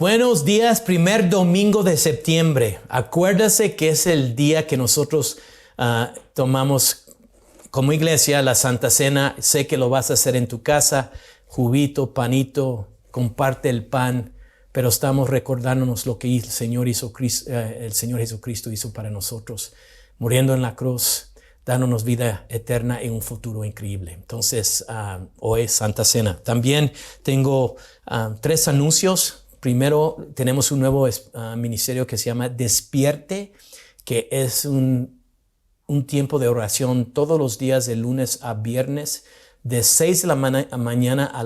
Buenos días, primer domingo de septiembre. Acuérdase que es el día que nosotros tomamos como iglesia la Santa Cena. Sé que lo vas a hacer en tu casa, juguito, panito, comparte el pan, pero estamos recordándonos lo que el Señor Jesucristo hizo para nosotros, muriendo en la cruz, dándonos vida eterna y un futuro increíble. Entonces, hoy es Santa Cena. También tengo 3 anuncios. Primero, tenemos un nuevo ministerio que se llama Despierte, que es un tiempo de oración todos los días de lunes a viernes, de 6 de la mañana a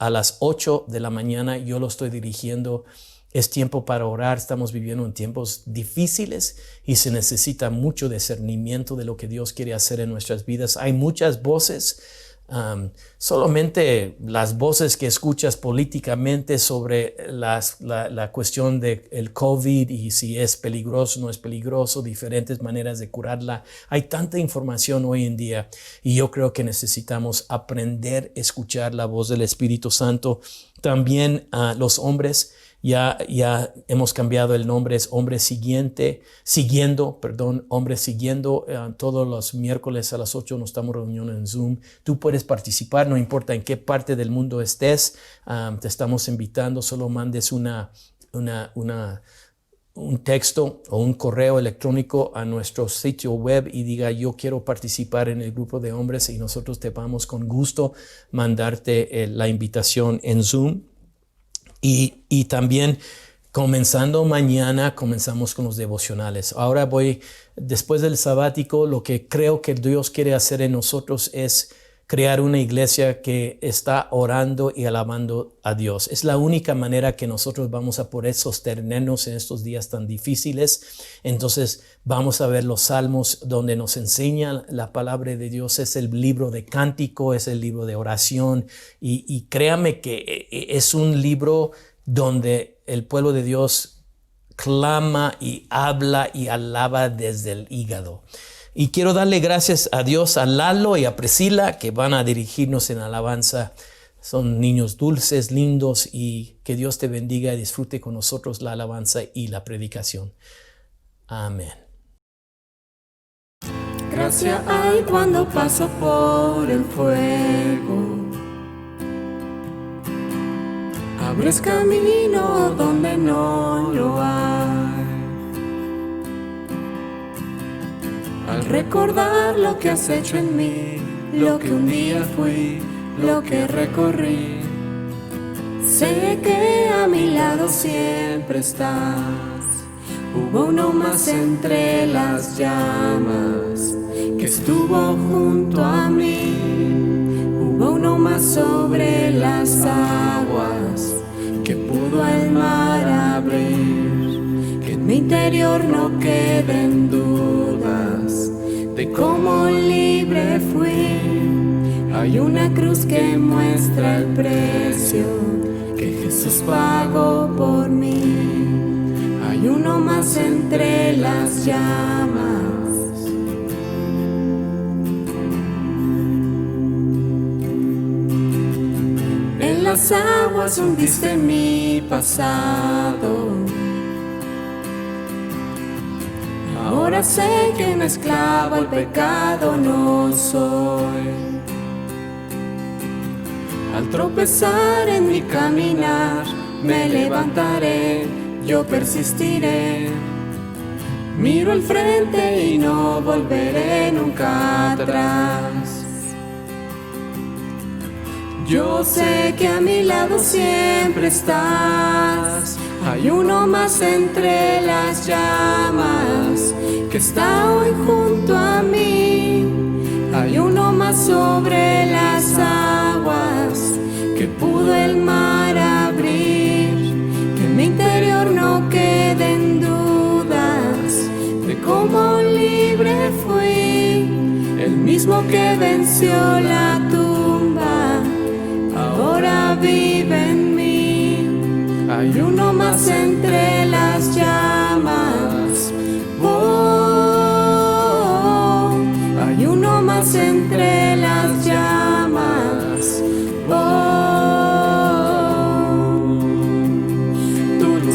las 8 de la mañana. Yo lo estoy dirigiendo. Es tiempo para orar. Estamos viviendo en tiempos difíciles y se necesita mucho discernimiento de lo que Dios quiere hacer en nuestras vidas. Hay muchas voces. Solamente las voces que escuchas políticamente sobre la cuestión del COVID y si es peligroso o no es peligroso, diferentes maneras de curarla. Hay tanta información hoy en día y yo creo que necesitamos aprender a escuchar la voz del Espíritu Santo. También los hombres, ya hemos cambiado el nombre, es Hombres Siguiendo. Todos los miércoles a las 8 nos estamos reuniendo en Zoom. Tú puedes participar, no importa en qué parte del mundo estés. Te estamos invitando, solo mandes un texto o un correo electrónico a nuestro sitio web y diga: yo quiero participar en el grupo de hombres, y nosotros te vamos con gusto mandarte la invitación en Zoom. Y también comenzando mañana, comenzamos con los devocionales. Ahora después del sabático, lo que creo que Dios quiere hacer en nosotros es crear una iglesia que está orando y alabando a Dios. Es la única manera que nosotros vamos a poder sostenernos en estos días tan difíciles. Entonces vamos a ver los salmos donde nos enseña la palabra de Dios. Es el libro de cántico, es el libro de oración. Y créame que es un libro donde el pueblo de Dios clama y habla y alaba desde el hígado. Y quiero darle gracias a Dios, a Lalo y a Priscila, que van a dirigirnos en alabanza. Son niños dulces, lindos, y que Dios te bendiga y disfrute con nosotros la alabanza y la predicación. Amén. Gracia hay cuando paso por el fuego. Abres camino donde no lo hay. Al recordar lo que has hecho en mí, lo que un día fui, lo que recorrí, sé que a mi lado siempre estás. Hubo uno más entre las llamas que estuvo junto a mí. Hubo uno más sobre las aguas que pudo el mar abrir. Que en mi interior no queden dudas de cómo libre fui. Hay una cruz que muestra el precio que Jesús pagó por mí. Hay uno más entre las llamas. En las aguas hundiste mi pasado. Ahora sé que un esclavo al pecado no soy. Al tropezar en mi caminar, me levantaré, yo persistiré. Miro al frente y no volveré nunca atrás. Yo sé que a mi lado siempre estás. Hay uno más entre las llamas que está hoy junto a mí. Hay uno más sobre las aguas que pudo el mar abrir. Que en mi interior no queden dudas de cómo libre fui. El mismo que venció la tumba ahora vive en mí. Hay uno más entre las llamas. Oh, hay uno más entre las llamas. Oh, tú lo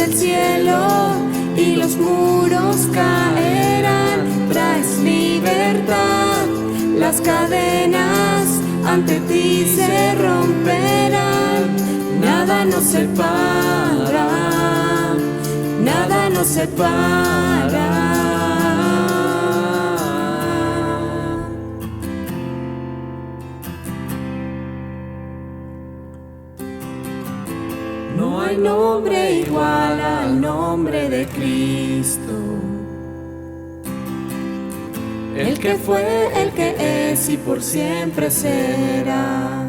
del cielo y los muros caerán. Traes libertad, las cadenas ante ti se romperán. Nada nos separa, nada nos separa. No hay nombre igual al nombre de Cristo. El que fue, el que es y por siempre será.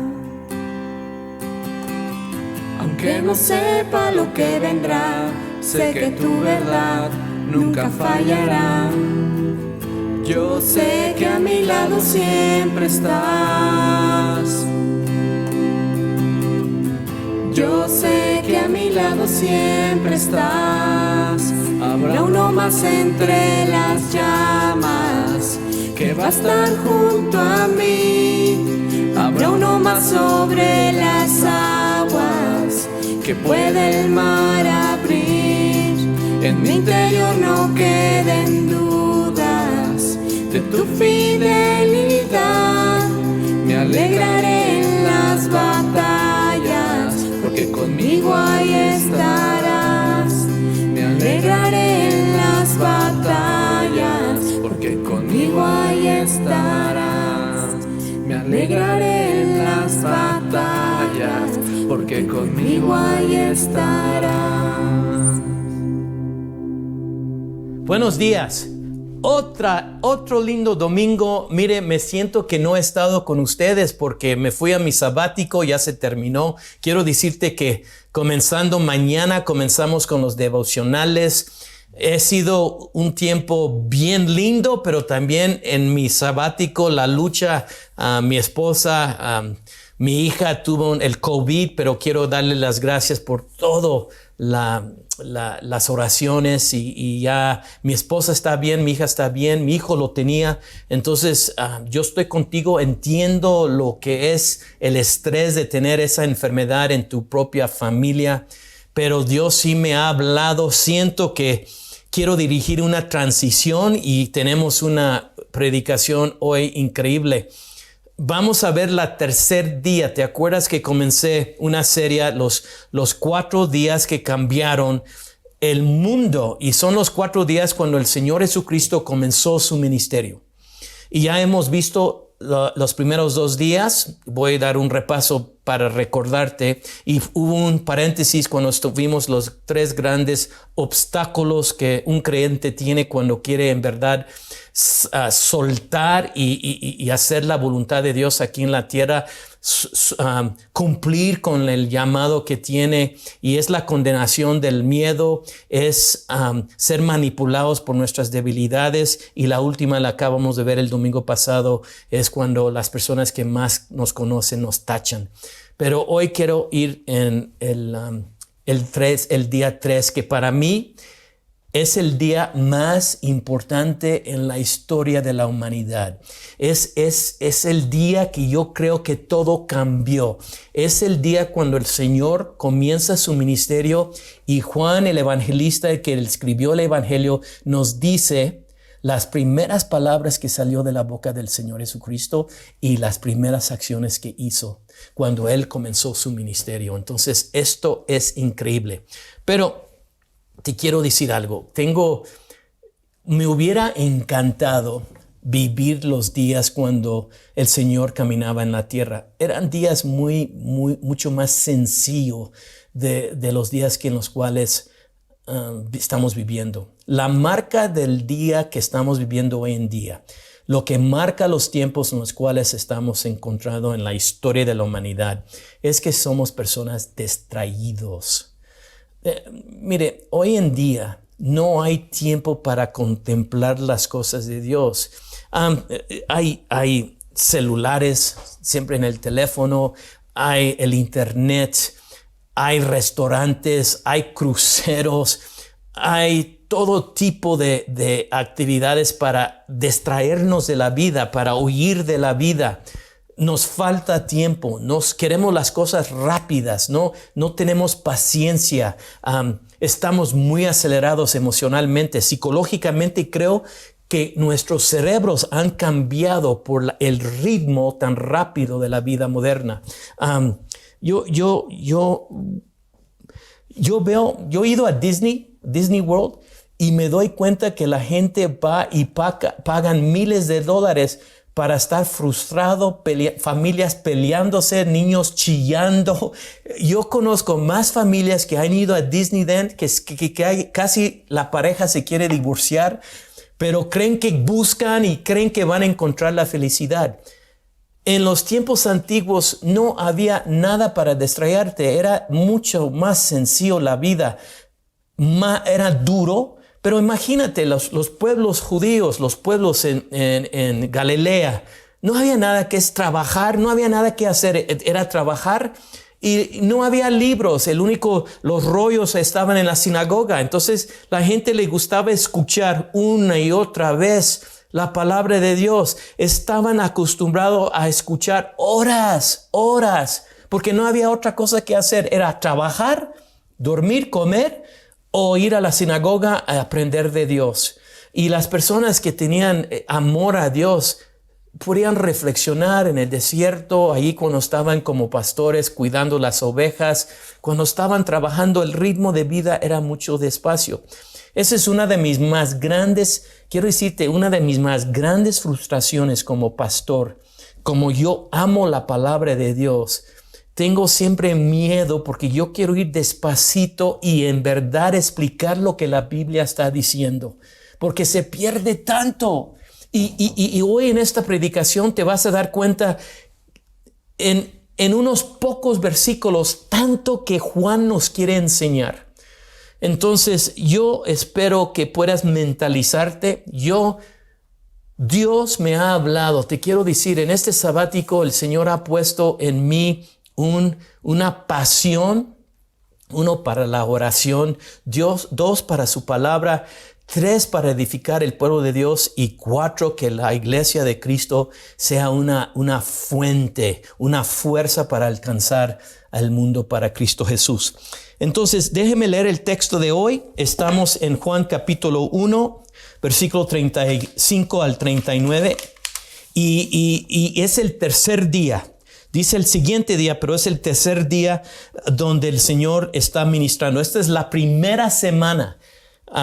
Aunque no sepa lo que vendrá, sé que tu verdad nunca fallará. Yo sé que a mi lado siempre estás. Yo sé que a mi lado siempre estás. Habrá uno más entre las llamas que va a estar junto a mí. Habrá uno más sobre las aguas que puede el mar abrir. En mi interior no queden dudas de tu fidelidad. Me alegraré en las batallas, porque conmigo ahí estarás. Me alegraré en las batallas, porque conmigo ahí estarás. Me alegraré en las batallas, porque conmigo ahí estarás. Buenos días. Otro lindo domingo. Mire, me siento que no he estado con ustedes porque me fui a mi sabático, ya se terminó. Quiero decirte que comenzando mañana comenzamos con los devocionales. Ha sido un tiempo bien lindo, pero también en mi sabático la lucha, mi esposa, mi hija tuvo el COVID, pero quiero darle las gracias por todo las oraciones y ya mi esposa está bien, mi hija está bien, mi hijo lo tenía. Entonces yo estoy contigo, entiendo lo que es el estrés de tener esa enfermedad en tu propia familia, pero Dios sí me ha hablado. Siento que quiero dirigir una transición y tenemos una predicación hoy increíble. Vamos a ver la tercer día. ¿Te acuerdas que comencé una serie, los 4 días que cambiaron el mundo? Y son los 4 días cuando el Señor Jesucristo comenzó su ministerio. Y ya hemos visto los primeros 2 días. Voy a dar un repaso para recordarte. Y hubo un paréntesis cuando estuvimos los 3 grandes obstáculos que un creyente tiene cuando quiere en verdad soltar y hacer la voluntad de Dios aquí en la tierra, cumplir con el llamado que tiene, y es la condenación del miedo, es ser manipulados por nuestras debilidades, y la última la acabamos de ver el domingo pasado, es cuando las personas que más nos conocen nos tachan. Pero hoy quiero ir en el día 3, que para mí es el día más importante en la historia de la humanidad. Es el día que yo creo que todo cambió. Es el día cuando el Señor comienza su ministerio, y Juan, el evangelista, el que escribió el evangelio, nos dice las primeras palabras que salió de la boca del Señor Jesucristo y las primeras acciones que hizo cuando Él comenzó su ministerio. Entonces, esto es increíble. Pero te quiero decir algo. Me hubiera encantado vivir los días cuando el Señor caminaba en la tierra. Eran días mucho más sencillos de los días en los cuales estamos viviendo. La marca del día que estamos viviendo hoy en día, lo que marca los tiempos en los cuales estamos encontrando en la historia de la humanidad, es que somos personas distraídos. Mire, hoy en día no hay tiempo para contemplar las cosas de Dios. Hay celulares siempre en el teléfono, hay el internet, hay restaurantes, hay cruceros, hay todo tipo de actividades para distraernos de la vida, para huir de la vida. nos falta tiempo, nos queremos las cosas rápidas, no tenemos paciencia, estamos muy acelerados emocionalmente, psicológicamente. Creo que nuestros cerebros han cambiado por el ritmo tan rápido de la vida moderna. Yo he ido a Disney World, y me doy cuenta que la gente va y pagan miles de dólares para estar frustrado, familias peleándose, niños chillando. Yo conozco más familias que han ido a Disneyland que casi la pareja se quiere divorciar, pero creen que buscan y creen que van a encontrar la felicidad. En los tiempos antiguos no había nada para distraerte, era mucho más sencillo la vida, era duro. Pero imagínate los pueblos judíos, los pueblos en Galilea, no había nada que trabajar, no había nada que hacer, era trabajar, y no había libros, los rollos estaban en la sinagoga. Entonces la gente le gustaba escuchar una y otra vez la palabra de Dios. Estaban acostumbrados a escuchar horas, porque no había otra cosa que hacer, era trabajar, dormir, comer, o ir a la sinagoga a aprender de Dios. Y las personas que tenían amor a Dios podían reflexionar en el desierto, ahí cuando estaban como pastores cuidando las ovejas, cuando estaban trabajando. El ritmo de vida era mucho despacio. Esa es una de mis más grandes frustraciones como pastor. Como yo amo la palabra de Dios, tengo siempre miedo porque yo quiero ir despacito y en verdad explicar lo que la Biblia está diciendo, porque se pierde tanto. Y hoy en esta predicación te vas a dar cuenta en unos pocos versículos tanto que Juan nos quiere enseñar. Entonces yo espero que puedas mentalizarte. Dios me ha hablado. Te quiero decir, en este sabático el Señor ha puesto en mí una pasión, 1 para la oración, 2 para su palabra, 3 para edificar el pueblo de Dios, y 4 que la iglesia de Cristo sea una fuente, una fuerza para alcanzar al mundo para Cristo Jesús. Entonces, déjeme leer el texto de hoy. Estamos en Juan capítulo 1, versículo 35 al 39, y es el tercer día. Dice el siguiente día, pero es el tercer día donde el Señor está ministrando. Esta es la primera semana.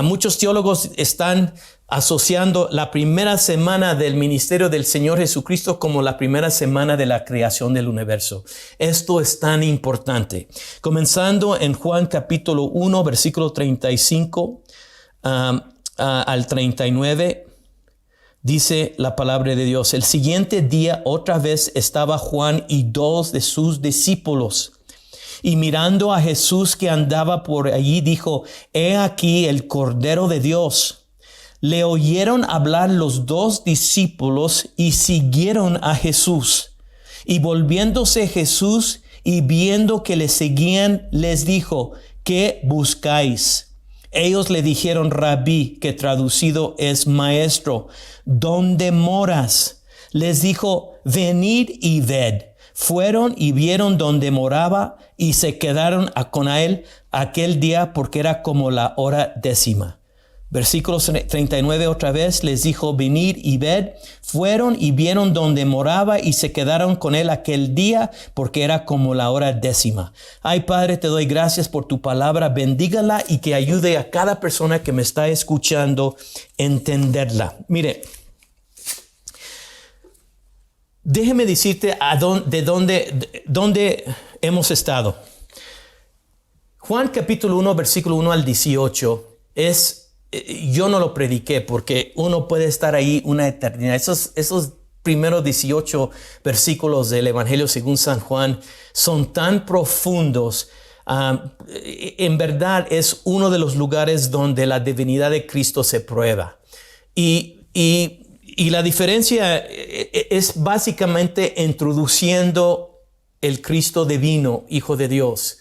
Muchos teólogos están asociando la primera semana del ministerio del Señor Jesucristo como la primera semana de la creación del universo. Esto es tan importante. Comenzando en Juan capítulo 1, versículo 35 al 39. Dice la palabra de Dios: el siguiente día otra vez estaba Juan y 2 de sus discípulos. Y mirando a Jesús que andaba por allí, dijo: he aquí el Cordero de Dios. Le oyeron hablar los 2 discípulos y siguieron a Jesús. Y volviéndose Jesús y viendo que le seguían, les dijo: ¿qué buscáis? Ellos le dijeron: Rabí, que traducido es maestro, ¿dónde moras? Les dijo: venid y ved. Fueron y vieron donde moraba y se quedaron con él aquel día, porque era como la hora 10. Versículo 39 otra vez, les dijo: venid y ved. Fueron y vieron donde moraba y se quedaron con él aquel día, porque era como la hora 10. Ay, Padre, te doy gracias por tu palabra. Bendígala y que ayude a cada persona que me está escuchando a entenderla. Mire, déjeme decirte de dónde hemos estado. Juan capítulo 1, versículo 1 al 18 yo no lo prediqué porque uno puede estar ahí una eternidad. Esos primeros 18 versículos del Evangelio según San Juan son tan profundos. En verdad es uno de los lugares donde la divinidad de Cristo se prueba. Y la diferencia es básicamente introduciendo el Cristo divino, Hijo de Dios.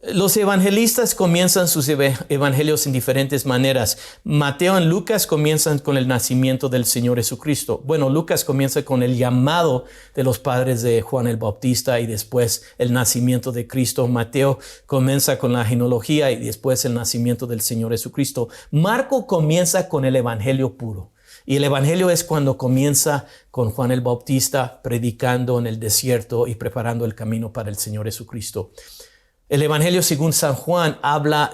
Los evangelistas comienzan sus evangelios en diferentes maneras. Mateo y Lucas comienzan con el nacimiento del Señor Jesucristo. Bueno, Lucas comienza con el llamado de los padres de Juan el Bautista y después el nacimiento de Cristo. Mateo comienza con la genealogía y después el nacimiento del Señor Jesucristo. Marco comienza con el evangelio puro. Y el evangelio es cuando comienza con Juan el Bautista predicando en el desierto y preparando el camino para el Señor Jesucristo. El Evangelio según San Juan habla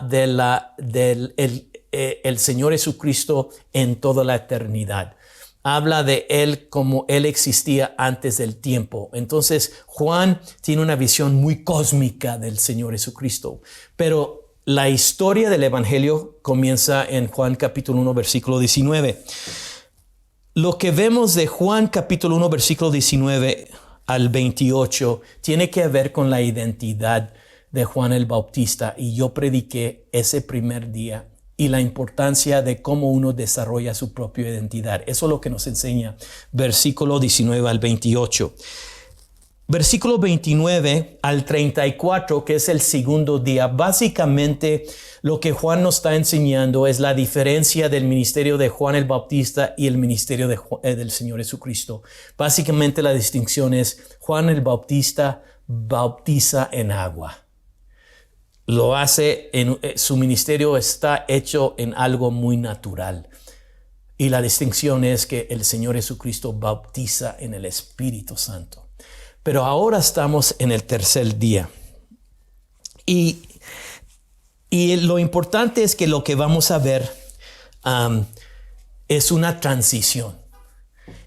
del Señor Jesucristo en toda la eternidad. Habla de Él como Él existía antes del tiempo. Entonces, Juan tiene una visión muy cósmica del Señor Jesucristo. Pero la historia del Evangelio comienza en Juan capítulo 1, versículo 19. Lo que vemos de Juan capítulo 1, versículo 19 al 28 tiene que ver con la identidad de Juan el Bautista, y yo prediqué ese primer día y la importancia de cómo uno desarrolla su propia identidad. Eso es lo que nos enseña versículo 19 al 28. Versículo 29 al 34, que es el segundo día, básicamente lo que Juan nos está enseñando es la diferencia del ministerio de Juan el Bautista y el ministerio del Señor Jesucristo. Básicamente la distinción es Juan el Bautista bautiza en agua. Lo hace, su ministerio está hecho en algo muy natural. Y la distinción es que el Señor Jesucristo bautiza en el Espíritu Santo. Pero ahora estamos en el tercer día. Y lo importante es que lo que vamos a ver es una transición.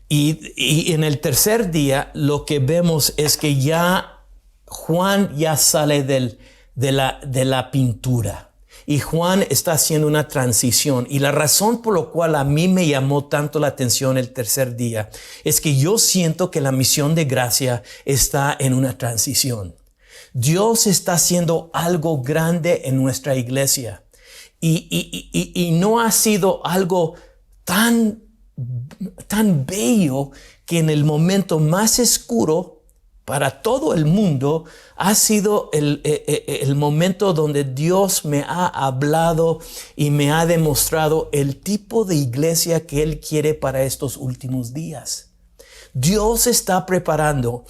Y en el tercer día lo que vemos es que ya Juan ya sale de la pintura. Y Juan está haciendo una transición. Y la razón por la cual a mí me llamó tanto la atención el tercer día es que yo siento que la misión de gracia está en una transición. Dios está haciendo algo grande en nuestra iglesia. Y no ha sido algo tan bello que en el momento más oscuro para todo el mundo ha sido el momento donde Dios me ha hablado y me ha demostrado el tipo de iglesia que Él quiere para estos últimos días. Dios está preparando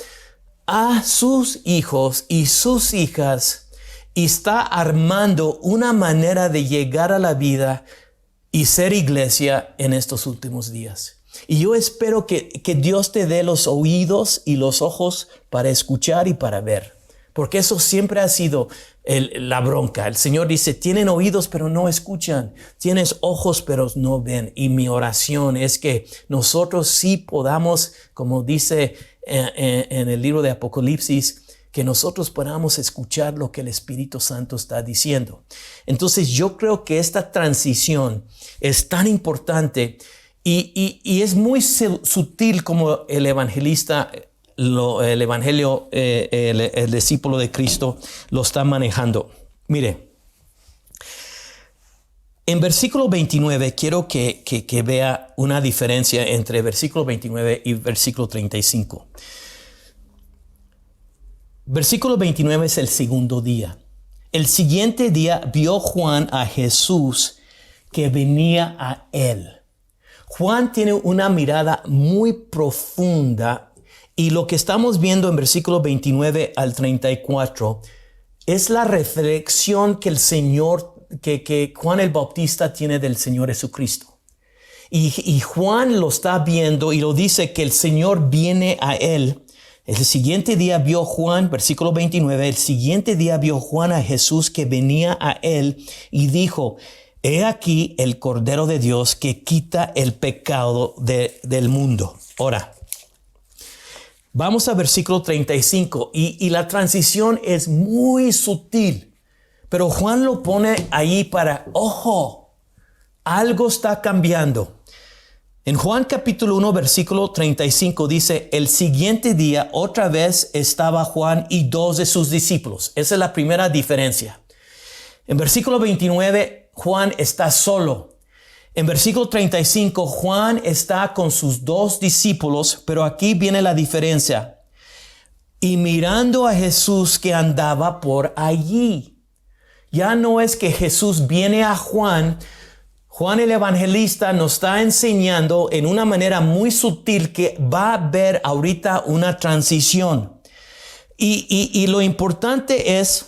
a sus hijos y sus hijas y está armando una manera de llegar a la vida y ser iglesia en estos últimos días. Y yo espero que Dios te dé los oídos y los ojos para escuchar y para ver. Porque eso siempre ha sido la bronca. El Señor dice, tienen oídos pero no escuchan. Tienes ojos pero no ven. Y mi oración es que nosotros sí podamos, como dice en el libro de Apocalipsis, que nosotros podamos escuchar lo que el Espíritu Santo está diciendo. Entonces yo creo que esta transición es tan importante. Y es muy sutil como el evangelista, el discípulo de Cristo lo está manejando. Mire, en versículo 29 quiero que vea una diferencia entre versículo 29 y versículo 35. Versículo 29 es el segundo día. El siguiente día vio Juan a Jesús que venía a él. Juan tiene una mirada muy profunda y lo que estamos viendo en versículo 29 al 34 es la reflexión que que Juan el Bautista tiene del Señor Jesucristo. Y Juan lo está viendo y lo dice que el Señor viene a él. El siguiente día vio Juan, versículo 29, el siguiente día vio Juan a Jesús que venía a él y dijo, he aquí el Cordero de Dios que quita el pecado del mundo. Ahora, vamos a versículo 35 y la transición es muy sutil, pero Juan lo pone ahí para, ojo, algo está cambiando. En Juan capítulo 1, versículo 35 dice, el siguiente día otra vez estaba Juan y 2 de sus discípulos. Esa es la primera diferencia. En versículo 29, Juan está solo. En versículo 35, Juan está con sus 2 discípulos, pero aquí viene la diferencia. Y mirando a Jesús que andaba por allí. Ya no es que Jesús viene a Juan. Juan el Evangelista nos está enseñando en una manera muy sutil que va a haber ahorita una transición. Y lo importante es,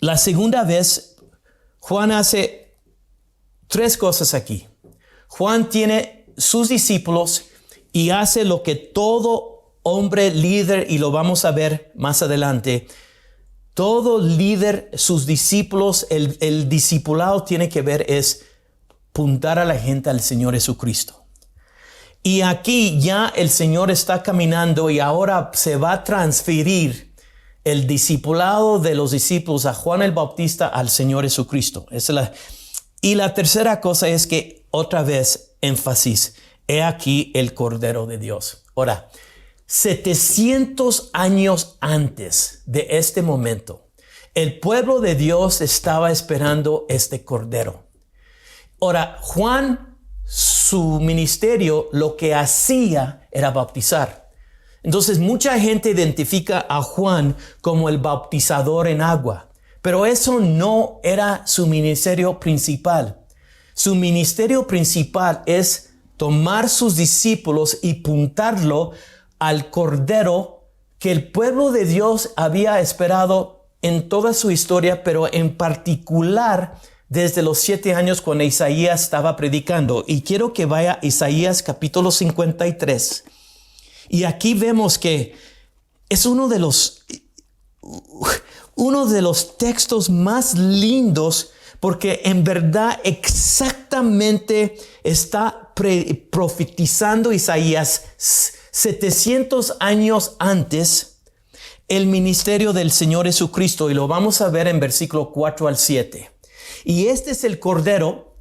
la segunda vez, Juan hace 3 cosas aquí. Juan tiene sus discípulos y hace lo que todo hombre líder, y lo vamos a ver más adelante, todo líder, sus discípulos, el discipulado tiene que ver es apuntar a la gente al Señor Jesucristo. Y aquí ya el Señor está caminando y ahora se va a transferir el discipulado de los discípulos a Juan el Bautista al Señor Jesucristo. Y la tercera cosa es que otra vez énfasis, he aquí el Cordero de Dios. Ahora, 700 años antes de este momento, el pueblo de Dios estaba esperando este Cordero. Ahora, Juan, su ministerio, lo que hacía era bautizar. Entonces, mucha gente identifica a Juan como el bautizador en agua, pero eso no era su ministerio principal. Su ministerio principal es tomar sus discípulos y apuntarlo al Cordero que el pueblo de Dios había esperado en toda su historia, pero en particular desde los 7 años cuando Isaías estaba predicando. Y quiero que vaya a Isaías capítulo 53. Y aquí vemos que es uno de los textos más lindos, porque en verdad exactamente está profetizando Isaías 700 años antes el ministerio del Señor Jesucristo, y lo vamos a ver en versículo 4 al 7. Y este es el Cordero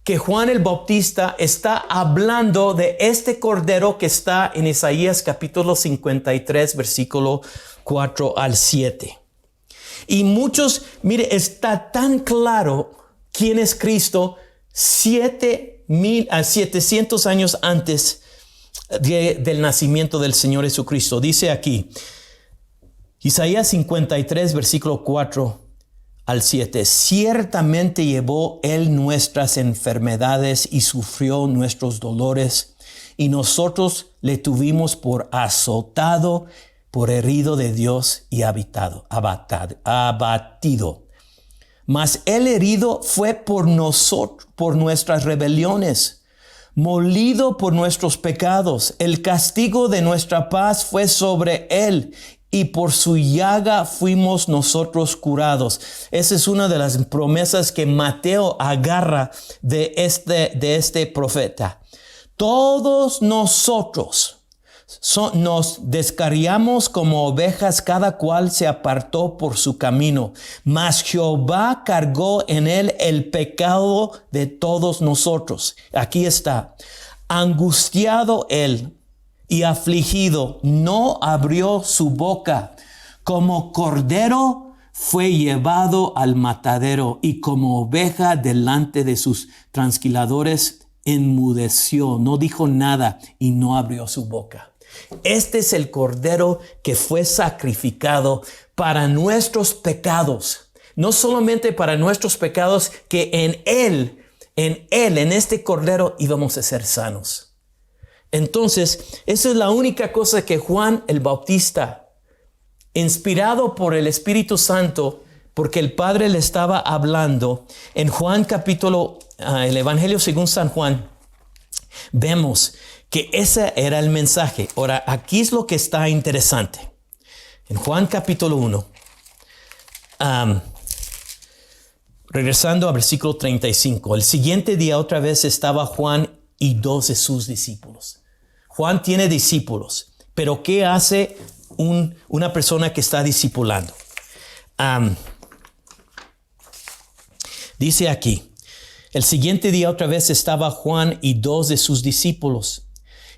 que Juan el Bautista está hablando de, este Cordero que está en Isaías capítulo 53, versículo 4 al 7. Y muchos, mire, está tan claro quién es Cristo 700 años antes del nacimiento del Señor Jesucristo. Dice aquí, Isaías 53, versículo 4 al 7. Ciertamente llevó él nuestras enfermedades y sufrió nuestros dolores, y nosotros le tuvimos por azotado, por herido de Dios y abatido. Mas el herido fue por nosotros, por nuestras rebeliones, molido por nuestros pecados. El castigo de nuestra paz fue sobre él, y por su llaga fuimos nosotros curados. Esa es una de las promesas que Mateo agarra de este profeta. Todos nosotros nos descarriamos como ovejas, cada cual se apartó por su camino, mas Jehová cargó en él el pecado de todos nosotros. Aquí está, angustiado él y afligido, no abrió su boca. Como cordero fue llevado al matadero, y como oveja delante de sus trasquiladores enmudeció, no dijo nada y no abrió su boca. Este es el Cordero que fue sacrificado para nuestros pecados. No solamente para nuestros pecados, que en este Cordero íbamos a ser sanos. Entonces, esa es la única cosa que Juan el Bautista, inspirado por el Espíritu Santo, porque el Padre le estaba hablando, en Juan capítulo, el Evangelio según San Juan, vemos que ese era el mensaje. Ahora, aquí es lo que está interesante. En Juan capítulo 1, regresando a versículo 35, el siguiente día otra vez estaba Juan y 2 de sus discípulos. Juan tiene discípulos, pero ¿qué hace una persona que está discipulando? Dice aquí, el siguiente día otra vez estaba Juan y 2 de sus discípulos.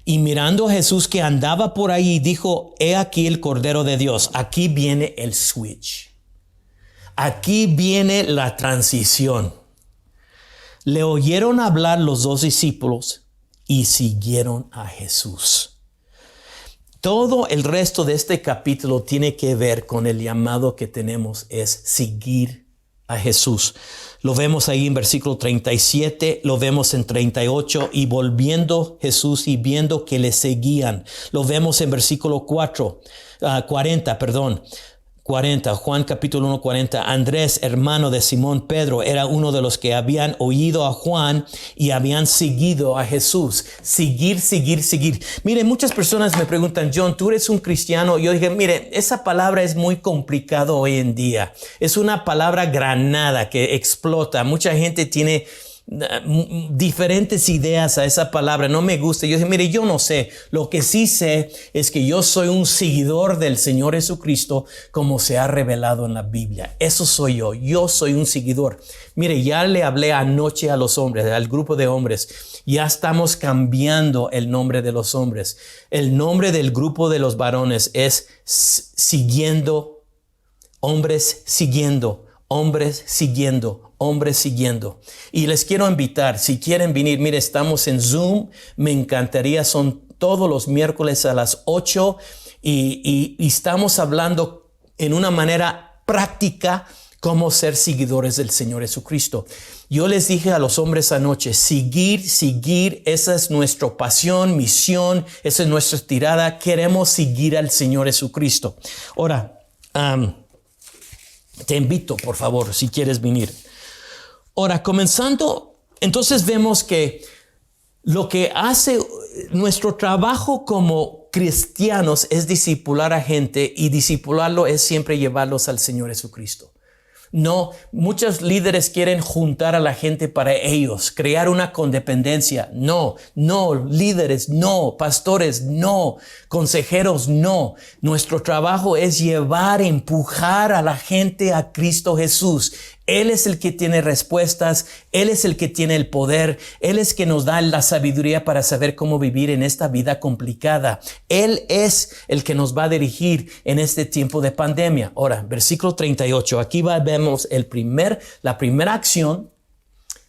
Y mirando a Jesús que andaba por ahí, dijo, he aquí el Cordero de Dios. Aquí viene el switch. Aquí viene la transición. Le oyeron hablar los 2 discípulos y siguieron a Jesús. Todo el resto de este capítulo tiene que ver con el llamado que tenemos, es seguir a Jesús. Lo vemos ahí en versículo 37, lo vemos en 38, y volviendo Jesús y viendo que le seguían. Lo vemos en versículo 40, Juan capítulo 1, 40. Andrés, hermano de Simón Pedro, era uno de los que habían oído a Juan y habían seguido a Jesús. Seguir. Mire, muchas personas me preguntan, John, ¿tú eres un cristiano? Yo dije, mire, esa palabra es muy complicado hoy en día. Es una palabra granada que explota. Mucha gente tiene diferentes ideas a esa palabra. No me gusta. Yo dije, mire, yo no sé. Lo que sí sé es que yo soy un seguidor del Señor Jesucristo como se ha revelado en la Biblia. Eso soy yo. Yo soy un seguidor. Mire, ya le hablé anoche a los hombres, al grupo de hombres. Ya estamos cambiando el nombre de los hombres. El nombre del grupo de los varones es siguiendo, hombres siguiendo, hombres siguiendo, hombres siguiendo. Y les quiero invitar, si quieren venir, mire, estamos en Zoom, me encantaría, son todos los miércoles a las 8 y estamos hablando en una manera práctica cómo ser seguidores del Señor Jesucristo. Yo les dije a los hombres anoche, seguir, esa es nuestra pasión, misión, esa es nuestra tirada, queremos seguir al Señor Jesucristo. Ahora, te invito, por favor, si quieres venir. Ahora, comenzando, entonces vemos que lo que hace nuestro trabajo como cristianos es discipular a gente, y discipularlo es siempre llevarlos al Señor Jesucristo. No, muchos líderes quieren juntar a la gente para ellos, crear una codependencia. No, líderes, no, pastores, no, consejeros, no. Nuestro trabajo es llevar, empujar a la gente a Cristo Jesús. Él es el que tiene respuestas, Él es el que tiene el poder, Él es que nos da la sabiduría para saber cómo vivir en esta vida complicada. Él es el que nos va a dirigir en este tiempo de pandemia. Ahora, versículo 38, aquí vemos la primera acción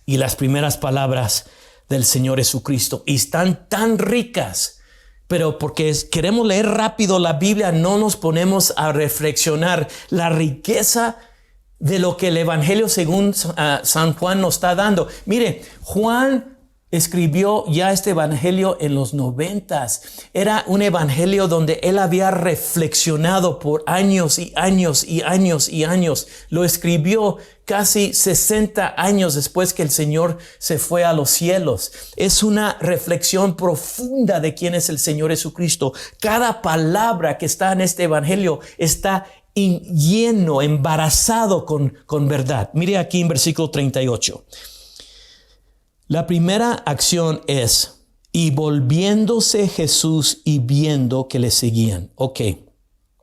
y las primeras palabras del Señor Jesucristo. Y están tan ricas, pero porque queremos leer rápido la Biblia, no nos ponemos a reflexionar la riqueza de lo que el Evangelio según San Juan nos está dando. Mire, Juan escribió ya este Evangelio en los 90s. Era un Evangelio donde él había reflexionado por años y años y años y años. Lo escribió casi 60 años después que el Señor se fue a los cielos. Es una reflexión profunda de quién es el Señor Jesucristo. Cada palabra que está en este Evangelio está lleno, embarazado con verdad. Mire aquí en versículo 38. La primera acción es, y volviéndose Jesús y viendo que le seguían. Ok,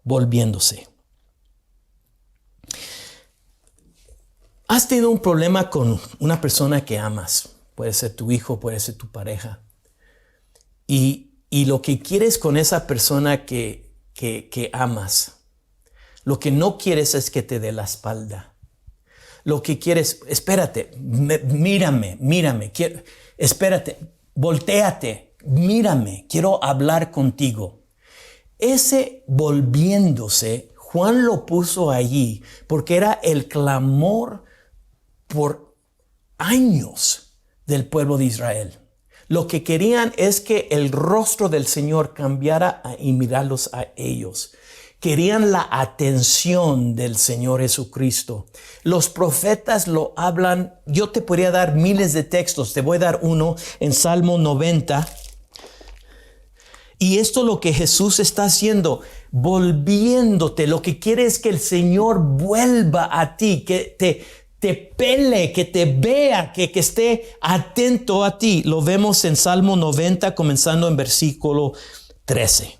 volviéndose. ¿Has tenido un problema con una persona que amas? Puede ser tu hijo, puede ser tu pareja. Y lo que quieres con esa persona que amas, lo que no quieres es que te dé la espalda. Lo que quieres, espérate, mírame, espérate, voltéate, mírame, quiero hablar contigo. Ese volviéndose, Juan lo puso allí porque era el clamor por años del pueblo de Israel. Lo que querían es que el rostro del Señor cambiara y mirarlos a ellos. Querían la atención del Señor Jesucristo. Los profetas lo hablan. Yo te podría dar miles de textos. Te voy a dar uno en Salmo 90. Y esto es lo que Jesús está haciendo, volviéndote. Lo que quiere es que el Señor vuelva a ti, que te pele, que te vea, que esté atento a ti. Lo vemos en Salmo 90, comenzando en versículo 13.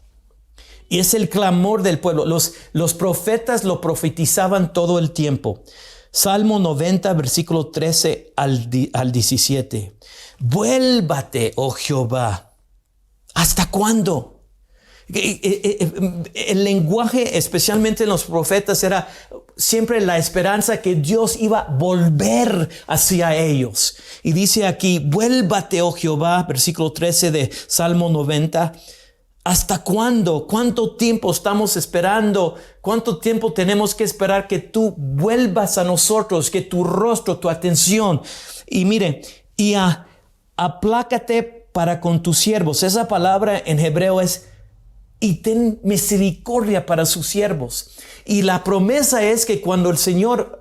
Y es el clamor del pueblo. Los profetas lo profetizaban todo el tiempo. Salmo 90, versículo 13 al 17. Vuélvate, oh Jehová. ¿Hasta cuándo? El lenguaje, especialmente en los profetas, era siempre la esperanza que Dios iba a volver hacia ellos. Y dice aquí, vuélvate, oh Jehová, versículo 13 de Salmo 90. ¿Hasta cuándo? ¿Cuánto tiempo estamos esperando? ¿Cuánto tiempo tenemos que esperar que tú vuelvas a nosotros, que tu rostro, tu atención? Y mire, aplácate para con tus siervos. Esa palabra en hebreo es y ten misericordia para sus siervos. Y la promesa es que cuando el Señor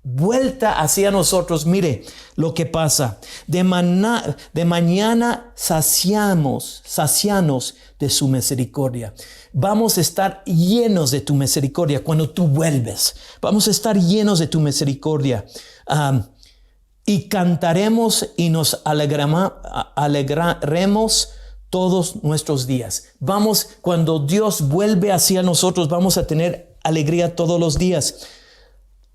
vuelta hacia nosotros, mire lo que pasa. De mañana sacianos de su misericordia. Vamos a estar llenos de tu misericordia cuando tú vuelves. Vamos a estar llenos de tu misericordia. Y cantaremos y nos alegraremos todos nuestros días. Cuando Dios vuelve hacia nosotros, vamos a tener alegría todos los días.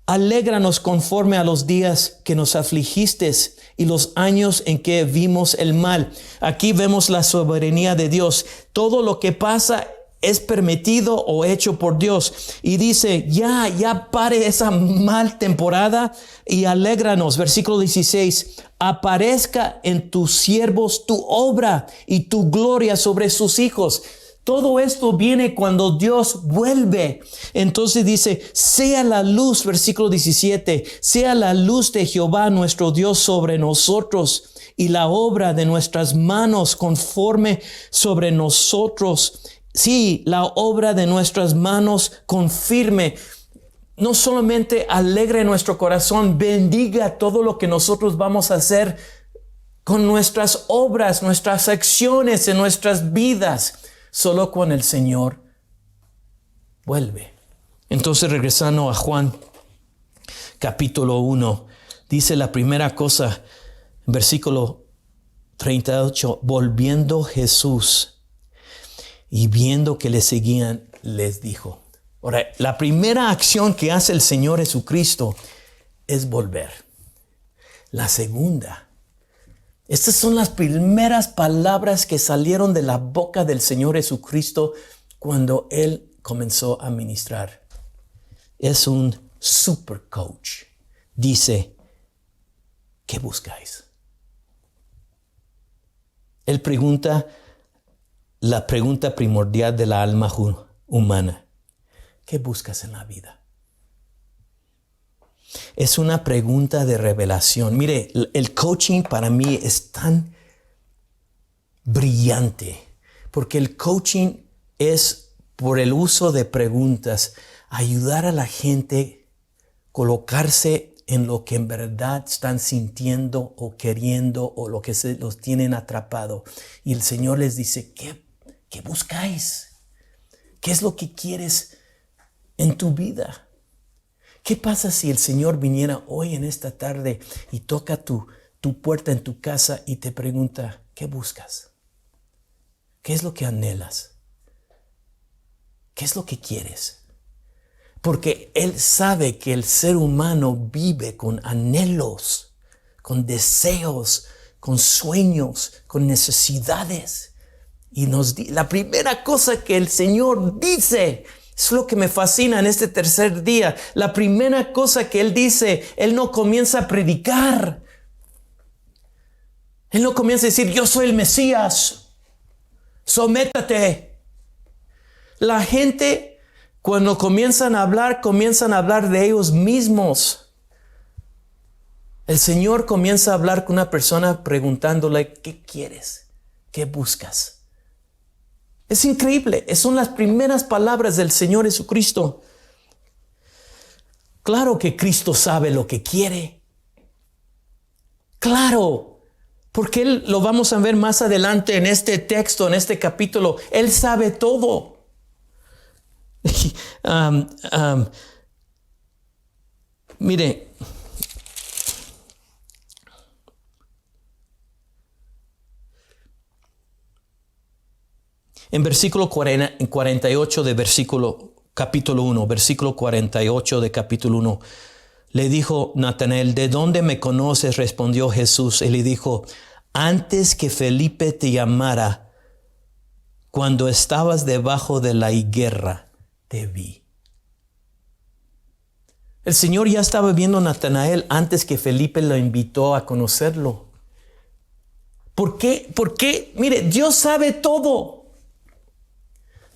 Alégranos conforme a los días que nos afligiste y los años en que vimos el mal. Aquí vemos la soberanía de Dios. Todo lo que pasa es permitido o hecho por Dios. Y dice, ya pare esa mal temporada y alégranos. Versículo 16, aparezca en tus siervos tu obra y tu gloria sobre sus hijos. Todo esto viene cuando Dios vuelve. Entonces dice, sea la luz, versículo 17, sea la luz de Jehová nuestro Dios sobre nosotros y la obra de nuestras manos conforme sobre nosotros. Sí, la obra de nuestras manos confirme. No solamente alegre nuestro corazón, bendiga todo lo que nosotros vamos a hacer con nuestras obras, nuestras acciones en nuestras vidas. Solo cuando el Señor vuelve. Entonces, regresando a Juan, capítulo 1, dice la primera cosa, versículo 38, volviendo Jesús y viendo que le seguían, les dijo. Ahora, la primera acción que hace el Señor Jesucristo es volver. La segunda, estas son las primeras palabras que salieron de la boca del Señor Jesucristo cuando Él comenzó a ministrar. Es un super coach. Dice, ¿qué buscáis? Él pregunta la pregunta primordial de la alma humana. ¿Qué buscas en la vida? Es una pregunta de revelación. Mire, el coaching para mí es tan brillante, porque el coaching es, por el uso de preguntas, ayudar a la gente a colocarse en lo que en verdad están sintiendo o queriendo o lo que los tienen atrapado. Y el Señor les dice, ¿qué buscáis? ¿Qué es lo que quieres en tu vida? ¿Qué pasa si el Señor viniera hoy en esta tarde y toca tu puerta en tu casa y te pregunta, ¿qué buscas? ¿Qué es lo que anhelas? ¿Qué es lo que quieres? Porque Él sabe que el ser humano vive con anhelos, con deseos, con sueños, con necesidades. Y la primera cosa que el Señor dice, es lo que me fascina en este tercer día. La primera cosa que Él dice, Él no comienza a predicar. Él no comienza a decir, yo soy el Mesías, sométate. La gente, cuando comienzan a hablar de ellos mismos. El Señor comienza a hablar con una persona preguntándole, ¿qué quieres? ¿Qué buscas? Es increíble. Son las primeras palabras del Señor Jesucristo. Claro que Cristo sabe lo que quiere. Claro, porque Él lo vamos a ver más adelante en este texto, en este capítulo. Él sabe todo. Mire, en versículo 48 de capítulo 1, versículo 48 de capítulo 1, le dijo Natanael, ¿de dónde me conoces? Respondió Jesús y le dijo, antes que Felipe te llamara, cuando estabas debajo de la higuera, te vi. El Señor ya estaba viendo a Natanael antes que Felipe lo invitó a conocerlo. ¿Por qué? Porque, mire, Dios sabe todo.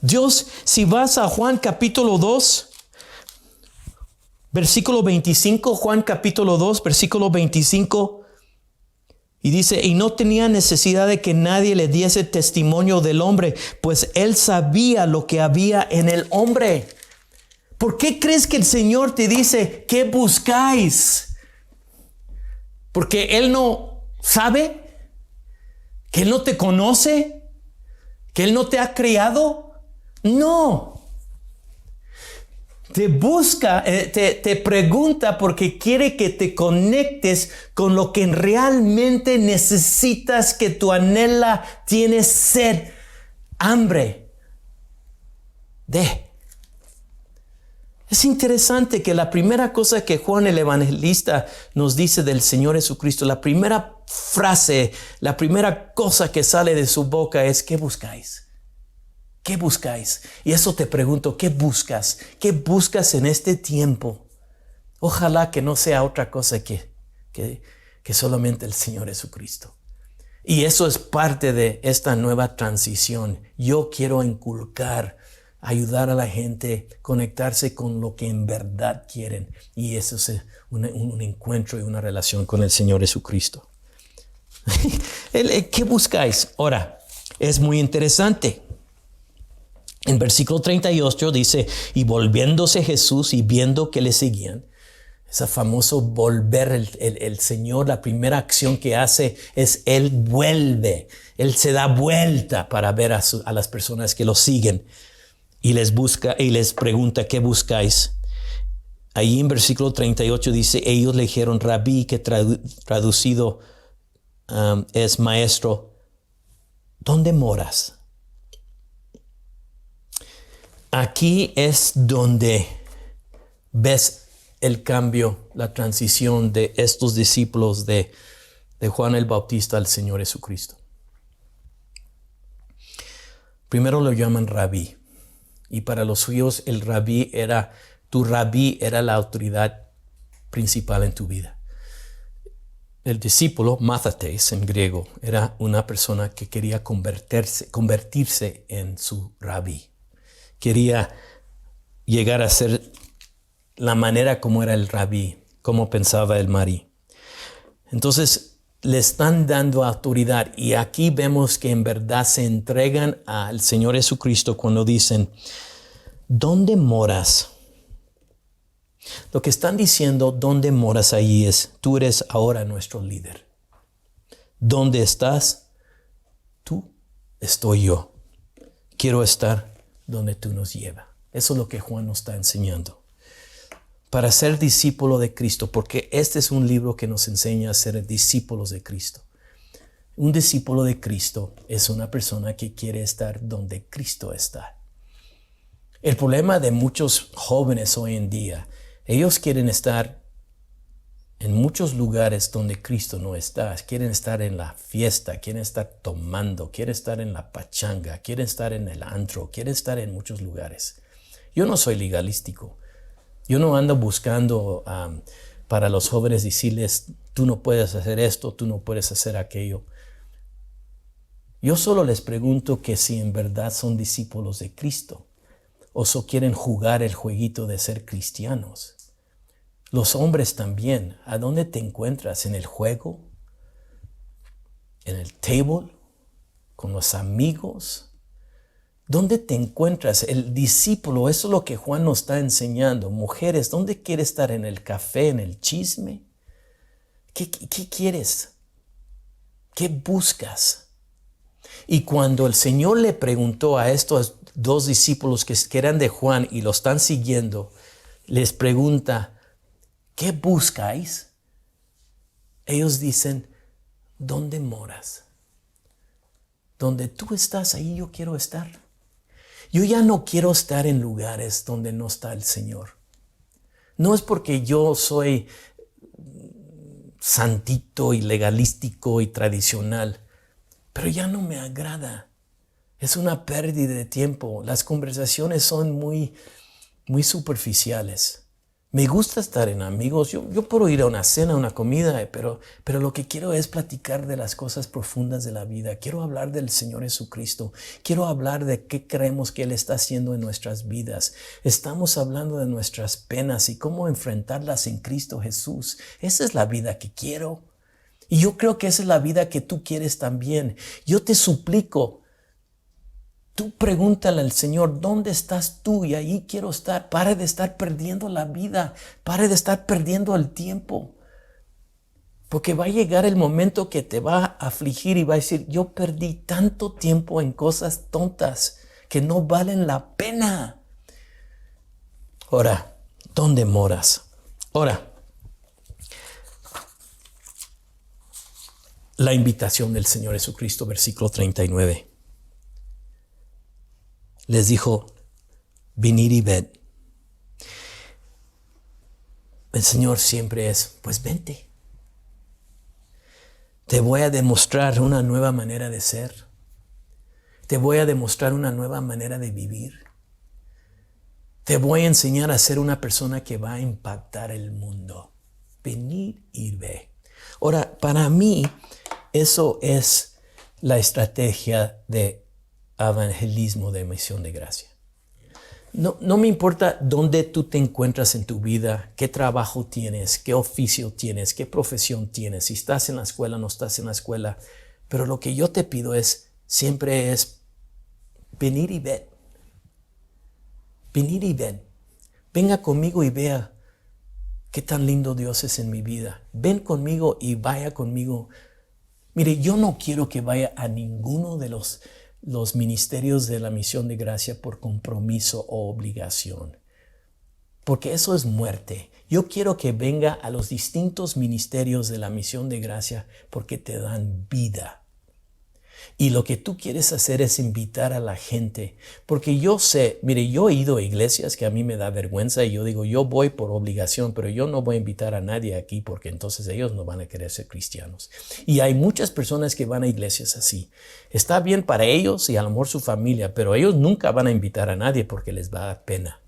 Dios, si vas a Juan capítulo 2, versículo 25, Juan capítulo 2, versículo 25, y dice, y no tenía necesidad de que nadie le diese testimonio del hombre, pues él sabía lo que había en el hombre. ¿Por qué crees que el Señor te dice, ¿qué buscáis? ¿Porque Él no sabe? ¿Que Él no te conoce? ¿Que Él no te ha creado? No. Te busca, te pregunta porque quiere que te conectes con lo que realmente necesitas, que tu anhela, tienes sed, hambre de. Es interesante que la primera cosa que Juan el Evangelista nos dice del Señor Jesucristo, la primera frase, la primera cosa que sale de su boca es, ¿qué buscáis? ¿Qué buscáis? Y eso te pregunto, ¿qué buscas? ¿Qué buscas en este tiempo? Ojalá que no sea otra cosa que solamente el Señor Jesucristo. Y eso es parte de esta nueva transición. Yo quiero inculcar, ayudar a la gente a conectarse con lo que en verdad quieren. Y eso es un encuentro y una relación con el Señor Jesucristo. ¿Qué buscáis? Ahora, es muy interesante. En versículo 38 dice, y volviéndose Jesús y viendo que le seguían, ese famoso volver, el Señor, la primera acción que hace es Él vuelve. Él se da vuelta para ver a las personas que lo siguen. Y les busca y les pregunta, ¿qué buscáis? Ahí en versículo 38 dice, ellos le dijeron, Rabí, que traducido es maestro, ¿dónde moras? Aquí es donde ves el cambio, la transición de estos discípulos de Juan el Bautista al Señor Jesucristo. Primero lo llaman Rabí. Y para los judíos tu rabí era la autoridad principal en tu vida. El discípulo, mathetes en griego, era una persona que quería convertirse en su rabí. Quería llegar a ser la manera como era el rabí, como pensaba el marí. Entonces le están dando autoridad, y aquí vemos que en verdad se entregan al Señor Jesucristo cuando dicen, ¿dónde moras? Lo que están diciendo, ¿dónde moras ahí? Es, tú eres ahora nuestro líder. ¿Dónde estás? Tú, estoy yo. Quiero estar donde tú nos llevas. Eso es lo que Juan nos está enseñando. Para ser discípulo de Cristo, porque este es un libro que nos enseña a ser discípulos de Cristo. Un discípulo de Cristo es una persona que quiere estar donde Cristo está. El problema de muchos jóvenes hoy en día, ellos quieren estar en muchos lugares donde Cristo no está. Quieren estar en la fiesta, quieren estar tomando, quieren estar en la pachanga, quieren estar en el antro, quieren estar en muchos lugares. Yo no soy legalístico. Yo no ando buscando para los jóvenes decirles, tú no puedes hacer esto, tú no puedes hacer aquello. Yo solo les pregunto que si en verdad son discípulos de Cristo o solo quieren jugar el jueguito de ser cristianos. Los hombres también, ¿a dónde te encuentras? ¿En el juego? ¿En el table? ¿Con los amigos? ¿Dónde te encuentras? El discípulo, eso es lo que Juan nos está enseñando. Mujeres, ¿dónde quieres estar? ¿En el café? ¿En el chisme? ¿Qué quieres? ¿Qué buscas? Y cuando el Señor le preguntó a estos dos discípulos que eran de Juan y lo están siguiendo, les pregunta, ¿qué buscáis? Ellos dicen, ¿dónde moras? Donde tú estás, ahí yo quiero estar. Yo ya no quiero estar en lugares donde no está el Señor. No es porque yo soy santito y legalístico y tradicional, pero ya no me agrada. Es una pérdida de tiempo. Las conversaciones son muy superficiales. Me gusta estar en amigos. Yo puedo ir a una cena, una comida, pero lo que quiero es platicar de las cosas profundas de la vida. Quiero hablar del Señor Jesucristo. Quiero hablar de qué creemos que Él está haciendo en nuestras vidas. Estamos hablando de nuestras penas y cómo enfrentarlas en Cristo Jesús. Esa es la vida que quiero. Y yo creo que esa es la vida que tú quieres también. Yo te suplico, tú pregúntale al Señor, ¿dónde estás tú? Y ahí quiero estar. Pare de estar perdiendo la vida. Pare de estar perdiendo el tiempo. Porque va a llegar el momento que te va a afligir y va a decir, yo perdí tanto tiempo en cosas tontas que no valen la pena. Ahora, ¿dónde moras? Ahora, la invitación del Señor Jesucristo, versículo 39. Les dijo, venid y ved. El Señor siempre es, pues vente. Te voy a demostrar una nueva manera de ser. Te voy a demostrar una nueva manera de vivir. Te voy a enseñar a ser una persona que va a impactar el mundo. Venid y ve. Ahora, para mí, eso es la estrategia de evangelismo de Misión de Gracia. No me importa dónde tú te encuentras en tu vida, qué trabajo tienes, qué oficio tienes, qué profesión tienes, si estás en la escuela, no estás en la escuela, pero lo que yo te pido siempre es venir y ver. Venir y ven. Venga conmigo y vea qué tan lindo Dios es en mi vida. Ven conmigo y vaya conmigo. Mire, yo no quiero que vaya a ninguno de los ministerios de la Misión de Gracia por compromiso o obligación, porque eso es muerte. Yo quiero que venga a los distintos ministerios de la Misión de Gracia porque te dan vida. Y lo que tú quieres hacer es invitar a la gente, porque yo sé, mire, yo he ido a iglesias que a mí me da vergüenza y yo digo, yo voy por obligación, pero yo no voy a invitar a nadie aquí porque entonces ellos no van a querer ser cristianos. Y hay muchas personas que van a iglesias así. Está bien para ellos y a lo mejor su familia, pero ellos nunca van a invitar a nadie porque les va a dar pena.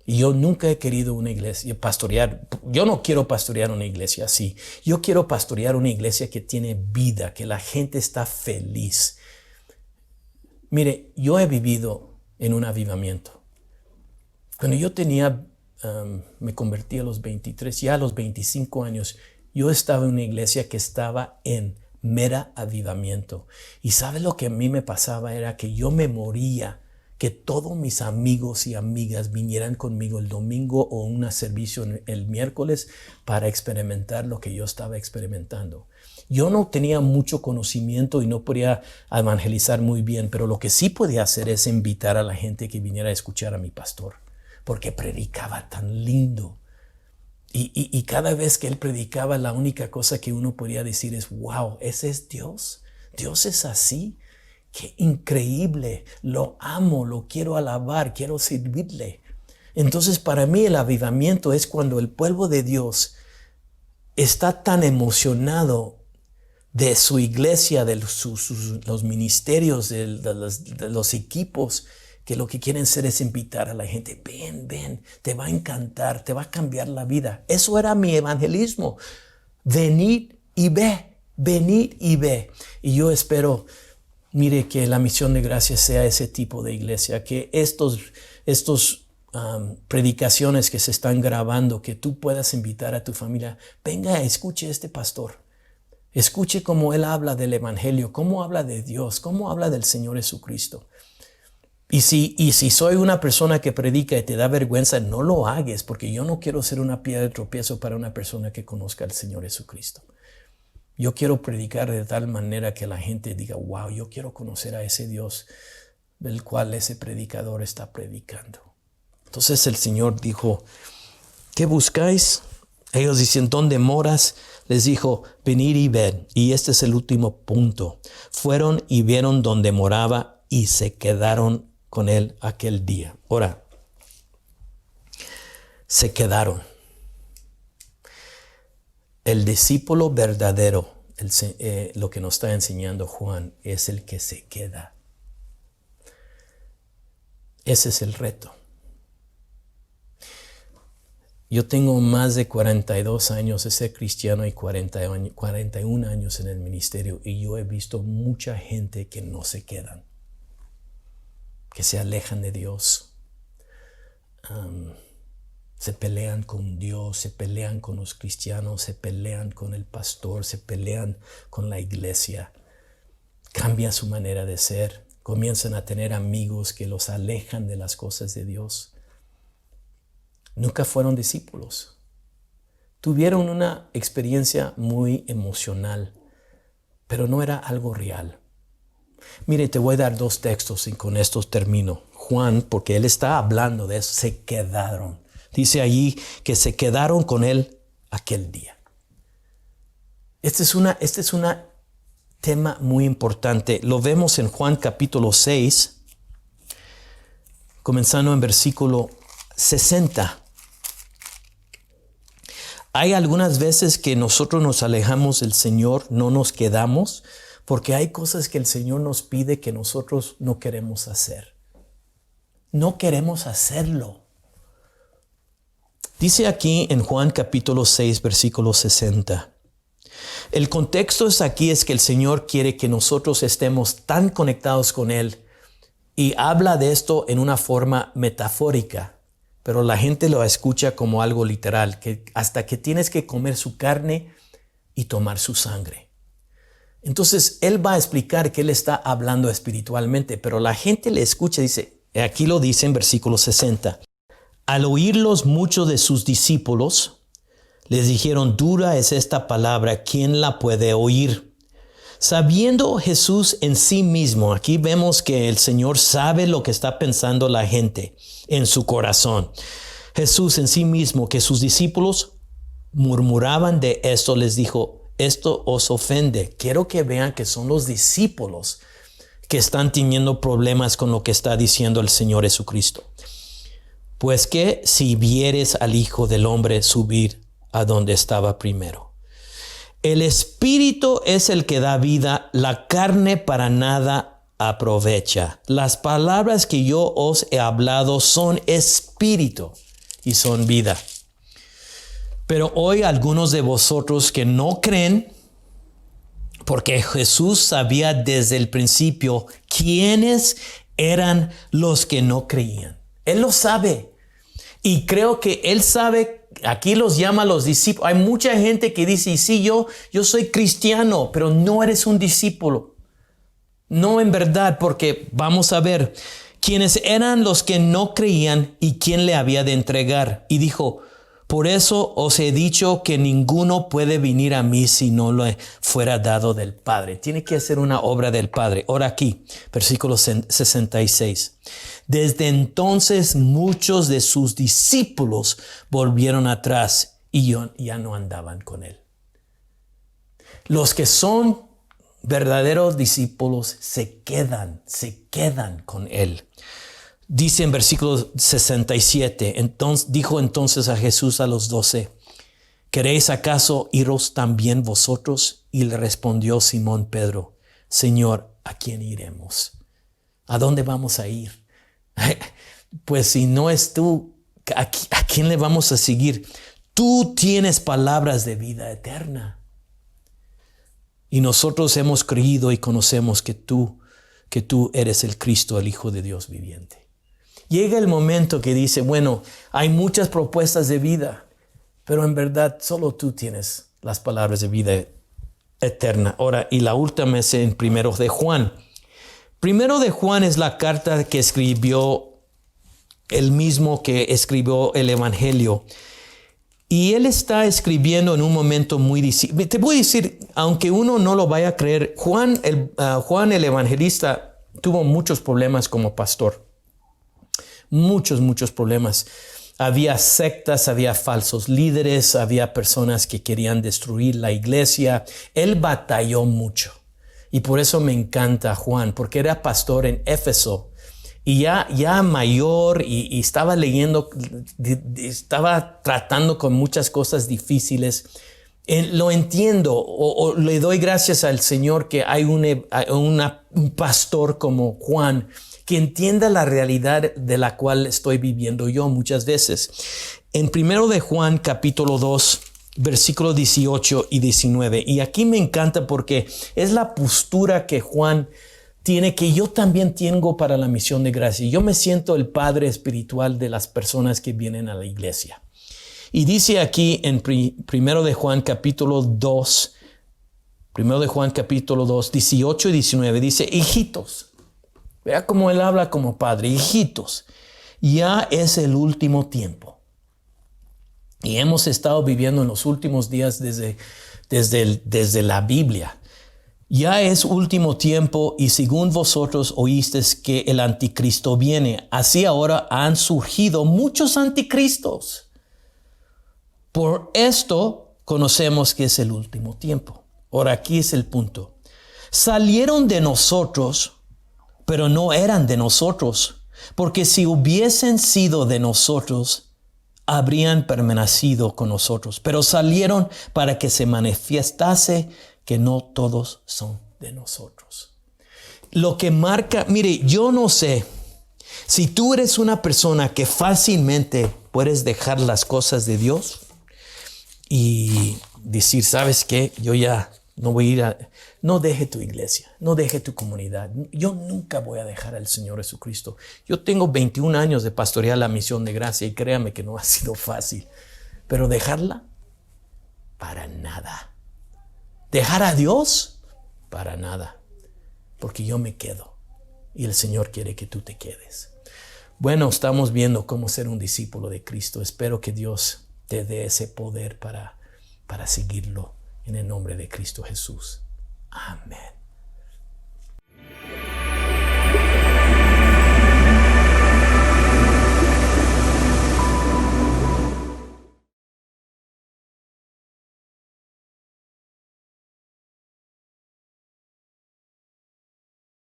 Y yo nunca he querido una iglesia pastorear. Yo no quiero pastorear una iglesia así. Yo quiero pastorear una iglesia que tiene vida, que la gente está feliz. Mire, yo he vivido en un avivamiento. Cuando yo me convertí a los 23, ya a los 25 años, yo estaba en una iglesia que estaba en mera avivamiento. Y ¿sabe lo que a mí me pasaba? Era que yo me moría que todos mis amigos y amigas vinieran conmigo el domingo o un servicio el miércoles para experimentar lo que yo estaba experimentando. Yo no tenía mucho conocimiento y no podía evangelizar muy bien, pero lo que sí podía hacer es invitar a la gente que viniera a escuchar a mi pastor, porque predicaba tan lindo. Y cada vez que él predicaba, la única cosa que uno podía decir es, wow, ese es Dios. Dios es así. Qué increíble, lo amo, lo quiero alabar, quiero servirle. Entonces para mí el avivamiento es cuando el pueblo de Dios está tan emocionado de su iglesia, de los ministerios, de los equipos, que lo que quieren hacer es invitar a la gente. Ven, te va a encantar, te va a cambiar la vida. Eso era mi evangelismo. Venid y ve, venid y ve. Y yo espero, mire, que la Misión de Gracia sea ese tipo de iglesia, que estos predicaciones que se están grabando, que tú puedas invitar a tu familia, venga, escuche a este pastor, escuche cómo él habla del evangelio, cómo habla de Dios, cómo habla del Señor Jesucristo. Y si soy una persona que predica y te da vergüenza, no lo hagas, porque yo no quiero ser una piedra de tropiezo para una persona que conozca al Señor Jesucristo. Yo quiero predicar de tal manera que la gente diga, wow, yo quiero conocer a ese Dios del cual ese predicador está predicando. Entonces el Señor dijo, ¿qué buscáis? Ellos dicen, ¿dónde moras? Les dijo, venid y ved. Y este es el último punto. Fueron y vieron donde moraba y se quedaron con él aquel día. Ahora, se quedaron. El discípulo verdadero, lo que nos está enseñando Juan, es el que se queda. Ese es el reto. Yo tengo más de 42 años de ser cristiano y 41 años en el ministerio, y yo he visto mucha gente que no se quedan, que se alejan de Dios. Se pelean con Dios, se pelean con los cristianos, se pelean con el pastor, se pelean con la iglesia. Cambia su manera de ser. Comienzan a tener amigos que los alejan de las cosas de Dios. Nunca fueron discípulos. Tuvieron una experiencia muy emocional, pero no era algo real. Mire, te voy a dar 2 textos y con estos termino. Juan, porque él está hablando de eso, se quedaron. Dice allí que se quedaron con él aquel día. Este es un tema muy importante. Lo vemos en Juan capítulo 6, comenzando en versículo 60. Hay algunas veces que nosotros nos alejamos del Señor, no nos quedamos, porque hay cosas que el Señor nos pide que nosotros no queremos hacer. No queremos hacerlo. Dice aquí en Juan capítulo 6, versículo 60. El contexto es que el Señor quiere que nosotros estemos tan conectados con Él, y habla de esto en una forma metafórica, pero la gente lo escucha como algo literal, que hasta que tienes que comer su carne y tomar su sangre. Entonces Él va a explicar que Él está hablando espiritualmente, pero la gente le escucha, dice, aquí lo dice en versículo 60. Al oírlos muchos de sus discípulos, les dijeron, dura es esta palabra, ¿quién la puede oír? Sabiendo Jesús en sí mismo, aquí vemos que el Señor sabe lo que está pensando la gente en su corazón. Jesús en sí mismo, que sus discípulos murmuraban de esto, les dijo, esto os ofende. Quiero que vean que son los discípulos que están teniendo problemas con lo que está diciendo el Señor Jesucristo. Pues que si vieres al Hijo del Hombre subir a donde estaba primero. El Espíritu es el que da vida, la carne para nada aprovecha. Las palabras que yo os he hablado son espíritu y son vida. Pero hoy algunos de vosotros que no creen, porque Jesús sabía desde el principio quiénes eran los que no creían. Él lo sabe. Y creo que Él sabe, aquí los llama a los discípulos. Hay mucha gente que dice, sí, yo soy cristiano, pero no eres un discípulo. No en verdad, porque vamos a ver quiénes eran los que no creían y quién le había de entregar. Y dijo, por eso os he dicho que ninguno puede venir a mí si no le fuera dado del Padre. Tiene que hacer una obra del Padre. Ahora aquí, versículo 66. Desde entonces muchos de sus discípulos volvieron atrás y ya no andaban con él. Los que son verdaderos discípulos se quedan con él. Dice en versículo 67, dijo entonces a Jesús a los 12, ¿queréis acaso iros también vosotros? Y le respondió Simón Pedro, Señor, ¿a quién iremos? ¿A dónde vamos a ir? Pues si no es tú, ¿a quién le vamos a seguir? Tú tienes palabras de vida eterna. Y nosotros hemos creído y conocemos que tú eres el Cristo, el Hijo de Dios viviente. Llega el momento que dice, bueno, hay muchas propuestas de vida, pero en verdad solo tú tienes las palabras de vida eterna. Ahora, y la última es en Primero de Juan. Primero de Juan es la carta que escribió el mismo que escribió el Evangelio. Y él está escribiendo en un momento muy difícil. Te voy a decir, aunque uno no lo vaya a creer, Juan el evangelista tuvo muchos problemas como pastor. Muchos problemas. Había sectas, había falsos líderes, había personas que querían destruir la iglesia. Él batalló mucho. Y por eso me encanta Juan, porque era pastor en Éfeso. Y ya mayor y estaba leyendo, estaba tratando con muchas cosas difíciles. Lo entiendo o le doy gracias al Señor que hay un pastor como Juan que entienda la realidad de la cual estoy viviendo yo muchas veces. en 1 de Juan capítulo 2, versículos 18 y 19. Y aquí me encanta porque es la postura que Juan tiene, que yo también tengo para la misión de gracia. Yo me siento el padre espiritual de las personas que vienen a la iglesia. Y dice aquí en 1 de Juan capítulo 2, 1 de Juan capítulo 2, 18 y 19, dice, hijitos. Vea cómo él habla como padre. Hijitos, ya es el último tiempo. Y hemos estado viviendo en los últimos días desde la Biblia. Ya es último tiempo y según vosotros oísteis que el anticristo viene. Así ahora han surgido muchos anticristos. Por esto conocemos que es el último tiempo. Ahora aquí es el punto. Salieron de nosotros, pero no eran de nosotros, porque si hubiesen sido de nosotros, habrían permanecido con nosotros. Pero salieron para que se manifestase que no todos son de nosotros. Lo que marca, mire, yo no sé si tú eres una persona que fácilmente puedes dejar las cosas de Dios y decir, ¿sabes qué? Yo ya no voy a ir a... No deje tu iglesia, no deje tu comunidad. Yo nunca voy a dejar al Señor Jesucristo. Yo tengo 21 años de pastorear la misión de gracia y créame que no ha sido fácil. Pero dejarla, para nada. Dejar a Dios, para nada. Porque yo me quedo y el Señor quiere que tú te quedes. Bueno, estamos viendo cómo ser un discípulo de Cristo. Espero que Dios te dé ese poder para seguirlo en el nombre de Cristo Jesús. Amén.